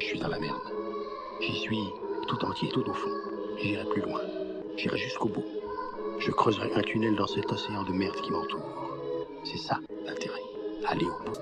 Je suis dans la merde. J'y suis tout entier, tout au fond. J'irai plus loin. J'irai jusqu'au bout. Je creuserai un tunnel dans cet océan de merde qui m'entoure. C'est ça l'intérêt. Aller au bout.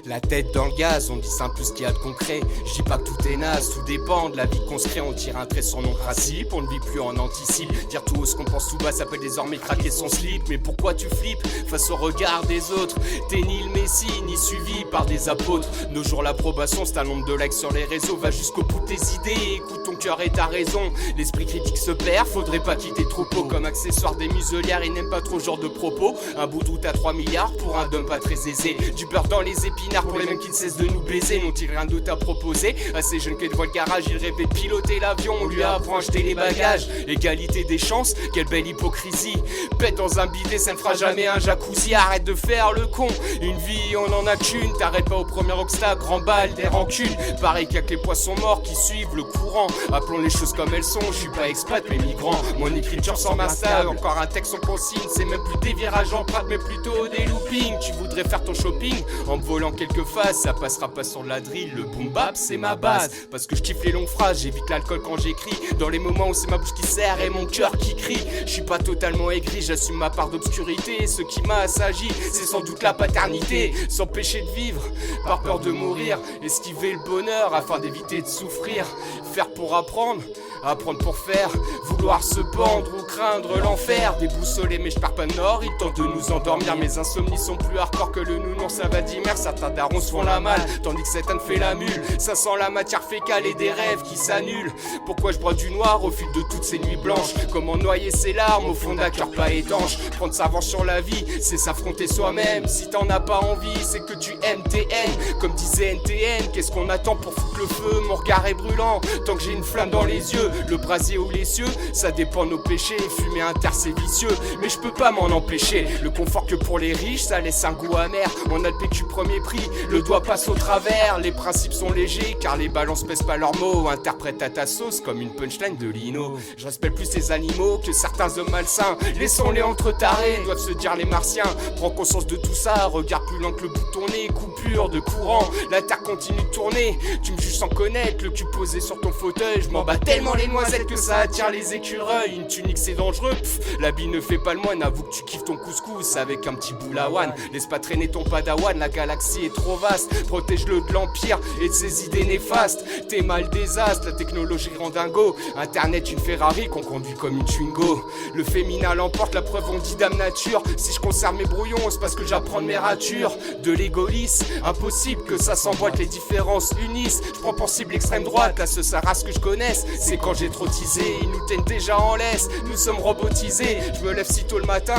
La tête dans le gaz, on dit simple ce qu'il y a de concret. Je dis pas que tout est naze, tout dépend de la vie qu'on se crée. On tire un trait sur nos principes, on ne vit plus en anticipe. Dire tout haut ce qu'on pense tout bas, ça peut désormais craquer son slip. Mais pourquoi tu flippes face au regard des autres? T'es ni le messie, ni suivi par des apôtres. Nos jours l'approbation, c'est un nombre de likes sur les réseaux. Va jusqu'au bout de tes idées, écoute ton cœur et ta raison. L'esprit critique se perd, faudrait pas quitter trop tôt. Comme accessoire des muselières, ils n'aiment pas trop ce genre de propos. Un bout de route à 3 milliards pour un dump pas très aisé. Du beurre dans les épinards pour les mêmes qui ne cessent de nous baiser. N'ont-ils rien d'autre à proposer? Assez jeune qu'est devant le garage, il rêvait de piloter l'avion. On lui apprend à jeter les bagages. Égalité des chances, quelle belle hypocrisie. Pète dans un bidet, ça ne fera jamais un jacuzzi. Arrête de faire le con, une vie on en a qu'une. T'arrêtes pas au premier obstacle, remballe des rancunes. Pareil qu'avec les poissons morts qui suivent le courant. Appelons les choses comme elles sont, je suis pas expat mais migrant. Mon écriture sans m'installe, encore un texte en consigne. C'est même plus des virages en Prade mais plutôt des loopings. Tu voudrais faire ton shopping en me volant quelques faces. Ça passera pas sur de la drill, le boom bap c'est ma base. Parce que je kiffe les longues phrases, j'évite l'alcool quand j'écris. Dans les moments où c'est ma bouche qui serre et mon cœur qui crie. Je suis pas totalement aigri, j'assume ma part d'obscurité. Ce qui m'a assagi, c'est sans doute la paternité. S'empêcher de vivre, par peur de mourir. Esquiver le bonheur afin d'éviter de souffrir. Faire pour apprendre, apprendre pour faire. Vouloir se pendre ou craindre l'enfer. Déboussolé mais je pars pas de nord, ils tentent de nous endormir. Mes insomnies sont plus hardcore que le nounours ça va dire. Certains darons se font la malle, tandis que certains fait la mule. Ça sent la matière fécale et des rêves qui s'annulent. Pourquoi je bois du noir au fil de toutes ces nuits blanches? Comment noyer ses larmes au fond d'un cœur pas étanche? Prendre sa revanche sur la vie, c'est s'affronter soi-même. Si t'en as pas envie, c'est que tu aimes tes haines. Comme disait NTN, qu'est-ce qu'on attend pour foutre le feu? Mon regard est brûlant, tant que j'ai une flamme dans les yeux. Le brasier ou les cieux, ça dépend de nos péchés. Fumer un terre c'est vicieux, mais je peux pas m'en empêcher. Le confort que pour les riches, ça laisse un goût amer. On a le PQ premier prix, le doigt passe au travers. Les principes sont légers, car les balances pèsent pas leurs mots. Interprète à ta sauce comme une punchline de Lino. Je respecte plus ces animaux que certains hommes malsains. Laissons-les entre tarés, doivent se dire les martiens. Prends conscience de tout ça, regarde plus lent que le bout de ton nez. Coupure de courant, la terre continue de tourner. Tu me juges sans connaître, le cul posé sur ton fauteuil. Je m'en bats tellement les noisettes que ça attire les écureuils. Une tunique c'est dangereux, l'habit ne fait pas le moine. Avoue que tu kiffes ton couscous avec un petit boulawan. Laisse pas traîner ton padawan, la galaxie est trop vaste. Protège-le de l'empire et de ses idées néfastes. T'es mal désastre, la technologie rend dingo. Internet une Ferrari qu'on conduit comme une Twingo. Le féminin l'emporte, la preuve on dit dame nature. Si je conserve mes brouillons, c'est parce que j'apprends de mes ratures. De l'égoïsme, impossible que ça s'emboîte. Les différences unissent, je prends pour cible l'extrême droite. La seule race que je connaisse, c'est quand j'ai trop teasé. Ils nous tiennent déjà en laisse, nous sommes robotisés. Je me lève si tôt le matin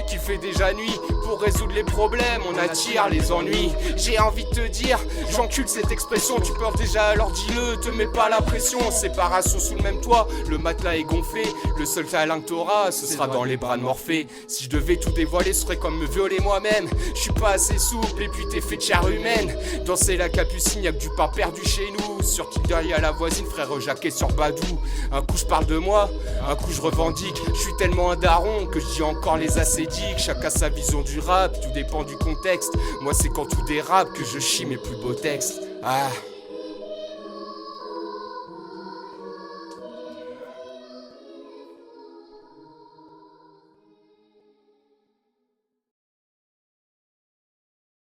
qu'il fait déjà nuit. Pour résoudre les problèmes, on attire les ennuis. J'ai envie de te dire, j'encule cette expression. Tu penses déjà alors dis-le, te mets pas la pression. Séparation sous le même toit, le matelas est gonflé. Le seul câlin que t'auras, ce sera dans les bras de Morphée. Si je devais tout dévoiler, ce serait comme me violer moi-même. Je suis pas assez souple et puis t'es fait de chair humaine. Danser la capucine, y'a que du pain perdu chez nous. Sur Tinder y'a la voisine, frère Jacquet sur Badou. Un coup je parle de moi, un coup je revendique. Je suis tellement un daron que je dis encore les ascédiques. Chacun sa vision du rap, tout dépend du contexte. Moi c'est quand tout dérape que je chie mes plus beaux textes. Ah.